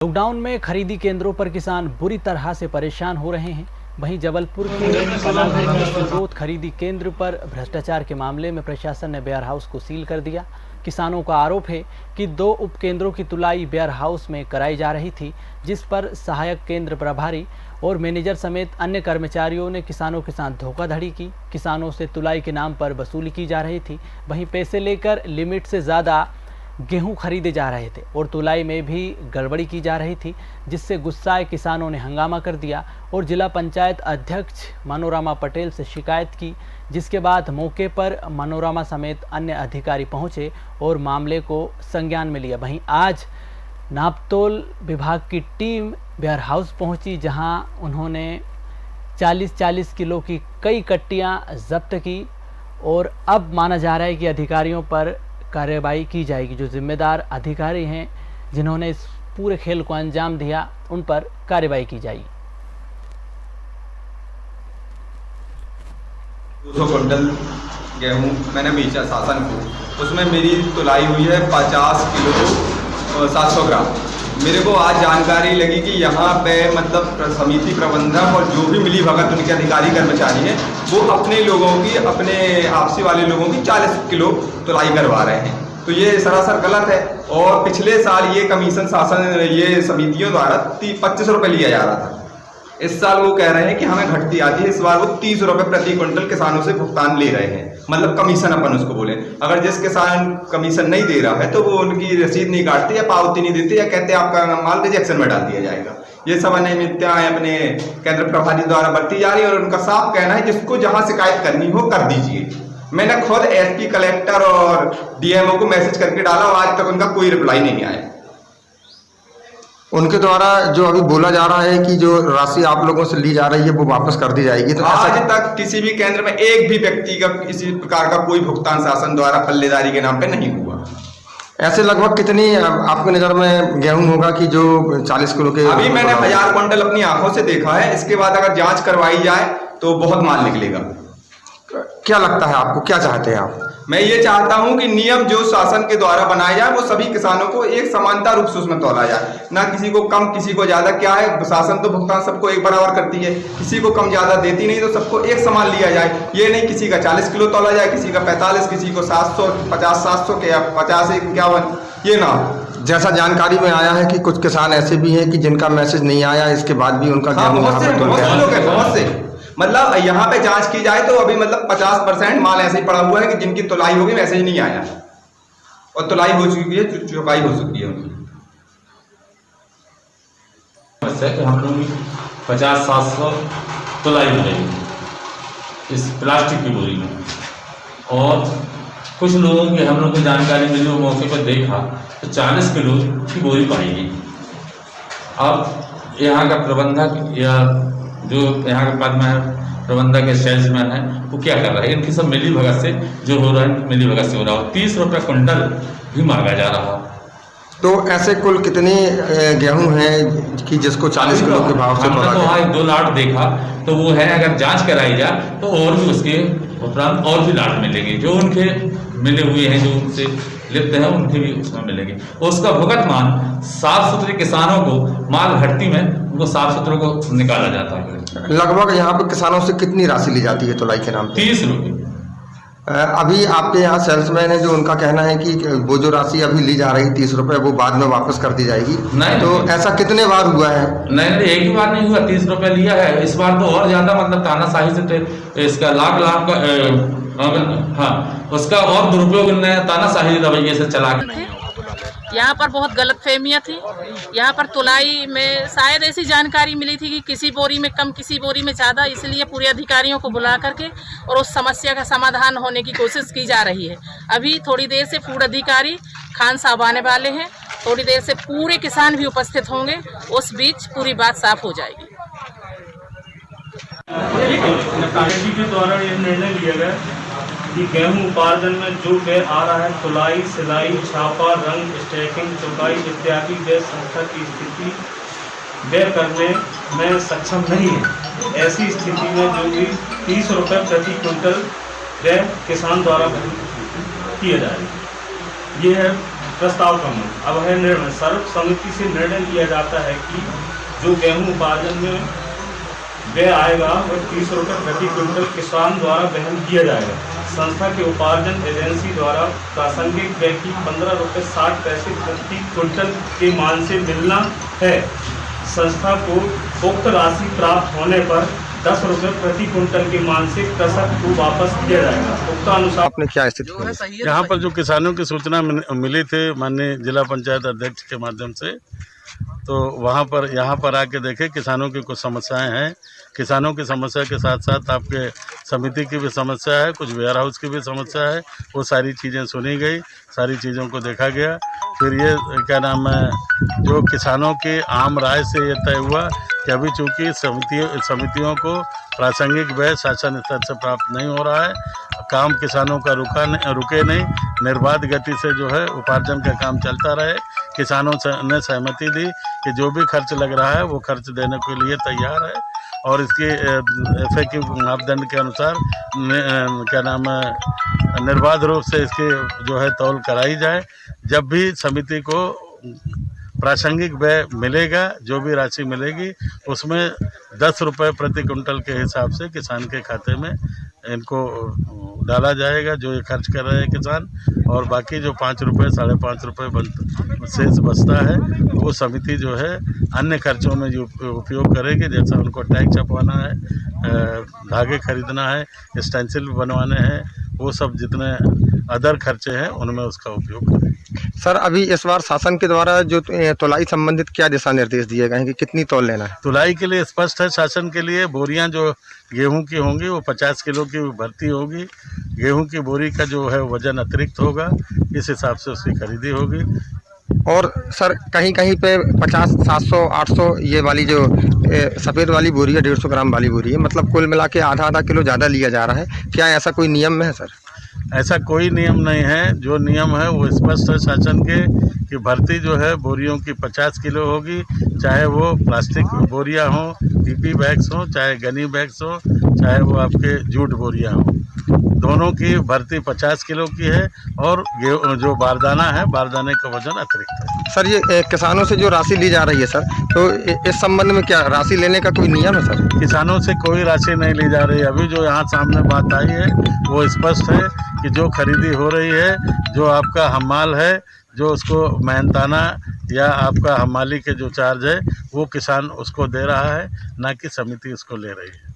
Lockdown में खरीदी केंद्रों पर किसान बुरी तरह से परेशान हो रहे हैं। वहीं जबलपुर के पनागढ़ के सुब्रोत खरीदी केंद्र पर भ्रष्टाचार के मामले में प्रशासन ने वेयर हाउस को सील कर दिया। किसानों का आरोप है कि 2 उपकेंद्रों की तुलाई वेयर हाउस में कराई जा रही थी, जिस पर सहायक केंद्र प्रभारी और मैनेजर समेत अन्य कर्मचारियों ने किसानों के साथ धोखाधड़ी की। किसानों से तुलाई के नाम पर वसूली की जा रही थी। वहीं पैसे लेकर लिमिट से ज़्यादा गेहूं खरीदे जा रहे थे और तुलाई में भी गड़बड़ी की जा रही थी, जिससे गुस्साए किसानों ने हंगामा कर दिया और जिला पंचायत अध्यक्ष मनोरमा पटेल से शिकायत की, जिसके बाद मौके पर मनोरमा समेत अन्य अधिकारी पहुंचे और मामले को संज्ञान में लिया। वहीं आज नापतोल विभाग की टीम वेयर हाउस पहुंची, जहां उन्होंने 40-40 किलो की कई कट्टियां जब्त की और अब माना जा रहा है कि अधिकारियों पर कार्रवाई की जाएगी। जो जिम्मेदार अधिकारी हैं जिन्होंने इस पूरे खेल को अंजाम दिया, उन पर कार्रवाई की जाएगी। 200 क्विंटल गेहूँ मैंने बेचा शासन को, उसमें मेरी तुलाई हुई है 50 किलो 700 ग्राम। मेरे को आज जानकारी लगी कि यहाँ पे मतलब समिति प्रबंधक और जो भी मिली भगत उनके अधिकारी कर्मचारी हैं, वो अपने लोगों की, अपने आपसी वाले लोगों की 40 किलो तुलाई करवा रहे हैं। तो ये सरासर गलत है। और पिछले साल ये कमीशन शासन ये समितियों द्वारा 25 रुपये लिया जा रहा था। इस साल वो कह रहे हैं कि हमें घटती आती है। इस बार वो 30 रुपये प्रति क्विंटल किसानों से भुगतान ले रहे हैं, मतलब कमीशन अपन उसको बोले। अगर जिस किसान कमीशन नहीं दे रहा है तो वो उनकी रसीद नहीं काटते या पावती नहीं देते या कहते हैं आपका माल रिजेक्शन में डाल दिया जाएगा। ये सब अनियमितताएं अपने केंद्र प्रभारी द्वारा बरती जा रही है और उनका साफ कहना है जिसको जहां शिकायत करनी हो कर दीजिए। मैंने खुद एसपी, कलेक्टर और डीएमओ को मैसेज करके डाला और आज तक उनका कोई रिप्लाई नहीं आया। उनके द्वारा जो अभी बोला जा रहा है कि जो राशि आप लोगों से ली जा रही है वो वापस कर दी जाएगी, तो आज तक किसी भी केंद्र में एक भी व्यक्ति का किसी प्रकार का कोई भुगतान शासन द्वारा पल्लेदारी के नाम पे नहीं हुआ। ऐसे लगभग कितनी आपकी नज़र में गेहूं होगा कि जो 40 किलो के? अभी मैंने 1000 क्विंटल अपनी आंखों से देखा है। इसके बाद अगर जांच करवाई जाए तो बहुत माल निकलेगा। क्या लगता है आपको, क्या चाहते हैं आप? मैं ये चाहता हूं कि नियम जो शासन के द्वारा बनाए जाए वो सभी किसानों को एक समानता रूप से उसमें तौला जाए, ना किसी को कम किसी को ज्यादा। क्या है, शासन तो भुगतान सबको एक बराबर करती है, किसी को कम ज्यादा देती नहीं, तो सबको एक समान लिया जाए। ये नहीं किसी का 40 किलो तौला जाए, किसी का 45, किसी को 750-700 के 50-51, ये ना। जैसा जानकारी में आया है कि कुछ किसान ऐसे भी हैं कि जिनका मैसेज नहीं आया, इसके बाद भी उनका बहुत से मतलब यहाँ पे जांच की जाए तो अभी मतलब 50% माल ऐसे ही पड़ा हुआ है कि जिनकी तुलाई होगी मैसेज नहीं आया और तुलाई हो चुकी है, चुकाई हो चुकी है उनकी। कि हम लोग 50-700 तुलाई हो रही है इस प्लास्टिक की बोरी में, और कुछ लोगों की हम लोग को जानकारी मिली, वो मौके पर देखा तो 40 किलो की बोरी पाई गई। अब यहाँ का प्रबंधक या जो यहाँ के पद में प्रबंधक या सेल्समैन है वो क्या कर रहा है, इनकी सब मिली भगत से जो हो रहा है, मिली भगत से हो रहा है। 30 रुपये क्विंटल भी मांगा जा रहा है। तो ऐसे कुल कितने गेहूं हैं कि जिसको 40 किलो के भाव से? हमने तो वहाँ 2 लाट देखा, तो वो है अगर जांच कराई जाए तो और भी उसके उपरांत और भी लाट मिलेंगे, जो उनके मिले हुए हैं, जो उनसे लिप्त हैं उनके भी उसमें मिलेंगे। उसका भुगत मान साफ सुथरे किसानों को माल भर्ती में उनको साफ सुथरे को निकाला जाता है। लगभग यहाँ पर किसानों से कितनी राशि ली जाती है तुलाई के नाम पे? 30 रुपये। अभी आपके यहाँ सेल्समैन है जो उनका कहना है कि वो जो राशि अभी ली जा रही 30 रुपये वो बाद में वापस कर दी जाएगी। नहीं, तो ऐसा कितने बार हुआ है? नहीं, एक ही बार नहीं हुआ, 30 रुपये लिया है। इस बार तो और ज्यादा, मतलब तानाशाही से इसका लाख का हाँ, उसका और दुरुपयोग तानाशाही रवैये से चला। यहाँ पर बहुत गलतफहमियाँ थी। यहाँ पर तुलाई में शायद ऐसी जानकारी मिली थी कि किसी बोरी में कम, किसी बोरी में ज़्यादा, इसलिए पूरे अधिकारियों को बुला करके और उस समस्या का समाधान होने की कोशिश की जा रही है। अभी थोड़ी देर से फूड अधिकारी खान साहब आने वाले हैं, थोड़ी देर से पूरे किसान भी उपस्थित होंगे, उस बीच पूरी बात साफ हो जाएगी। कमेटी के द्वारा यह निर्णय लिया गया कि गेहूं उपार्जन में जो व्यय आ रहा है, तुलाई, सिलाई, छापा, रंग, स्टैकिंग, चौकाई इत्यादि व्यय संस्था की स्थिति व्यय करने में सक्षम नहीं है। ऐसी स्थिति में जो भी 30 रुपये प्रति क्विंटल व्यय किसान द्वारा किया जाए, ये है प्रस्ताव का मूल अब है निर्णय। सर्वसम्मति से निर्णय लिया जाता है कि जो गेहूं उपार्जन में व्यय आएगा वह 30 रुपये प्रति क्विंटल किसान द्वारा वहन किया जाएगा। संस्था के उपार्जन एजेंसी द्वारा प्रासंगिक व्यय की 15 रुपये 60 पैसे प्रति क्विंटल के मान से मिलना है। संस्था को उक्त राशि प्राप्त होने पर 10 रुपये प्रति क्विंटल के मान से कृषक को वापस किया जाएगा। उक्त अनुसार आपने क्या स्थिति यहाँ पर जो किसानों की सूचना मिली थी माननीय जिला पंचायत अध्यक्ष के माध्यम से, तो वहाँ पर यहाँ पर आके देखे किसानों की कुछ समस्याएं हैं। किसानों की समस्या के साथ साथ आपके समिति की भी समस्या है, कुछ वेयर हाउस की भी समस्या है। वो सारी चीज़ें सुनी गई, सारी चीज़ों को देखा गया। फिर ये क्या नाम है, जो किसानों की आम राय से ये तय हुआ कि अभी चूँकि समितियों को प्रासंगिक व्यय शासन स्तर से प्राप्त नहीं हो रहा है, काम किसानों का रुके नहीं, निर्बाध गति से जो है उपार्जन का काम चलता रहे। किसानों ने सहमति दी कि जो भी खर्च लग रहा है वो खर्च देने के लिए तैयार है और इसके FAQ मापदंड के अनुसार क्या नाम है, निर्बाध रूप से इसकी जो है तौल कराई जाए। जब भी समिति को प्रासंगिक व्यय मिलेगा, जो भी राशि मिलेगी उसमें 10 रुपये प्रति क्विंटल के हिसाब से किसान के खाते में इनको डाला जाएगा, जो ये खर्च कर रहे हैं किसान। और बाकी जो 5 रुपये 5.5 रुपये शेष बचता है वो समिति जो है अन्य खर्चों में जो उपयोग करेगी, जैसा उनको टैग छपवाना है, धागे खरीदना है, स्टेंसिल बनवाने हैं, वो सब जितने अदर खर्चे हैं उनमें उसका उपयोग करें। सर, अभी इस बार शासन के द्वारा जो तौलाई संबंधित क्या दिशा निर्देश दिए गए हैं कि कितनी तौल लेना है? तुलाई के लिए स्पष्ट है शासन के लिए, बोरियां जो गेहूं की होंगी वो 50 किलो की भर्ती होगी। गेहूं की बोरी का जो है वजन अतिरिक्त होगा, इस हिसाब से उसकी खरीदी होगी। और सर, कहीं कहीं पे 50, 700, 800 ये वाली जो सफ़ेद वाली बोरी है, 150 ग्राम वाली बोरी है, मतलब कुल मिला के आधा किलो ज़्यादा लिया जा रहा है। क्या ऐसा कोई नियम में है सर? ऐसा कोई नियम नहीं है। जो नियम है वो स्पष्ट है शासन के कि भर्ती जो है बोरियों की 50 किलो होगी, चाहे वो प्लास्टिक बोरियां हों, PP बैग्स हों, चाहे गनी बैग्स हों, चाहे वो आपके जूट बोरियां हों, दोनों की भर्ती 50 किलो की है। और जो बारदाना है, बारदाने का वजन अतिरिक्त है। सर, ये किसानों से जो राशि ली जा रही है सर, तो इस संबंध में क्या राशि लेने का कोई नियम है सर? किसानों से कोई राशि नहीं ली जा रही। अभी जो यहाँ सामने बात आई है वो स्पष्ट है कि जो खरीदी हो रही है, जो आपका हमाल है, जो उसको मेहनताना या आपका हमाली के जो चार्ज है वो किसान उसको दे रहा है, ना कि समिति उसको ले रही है।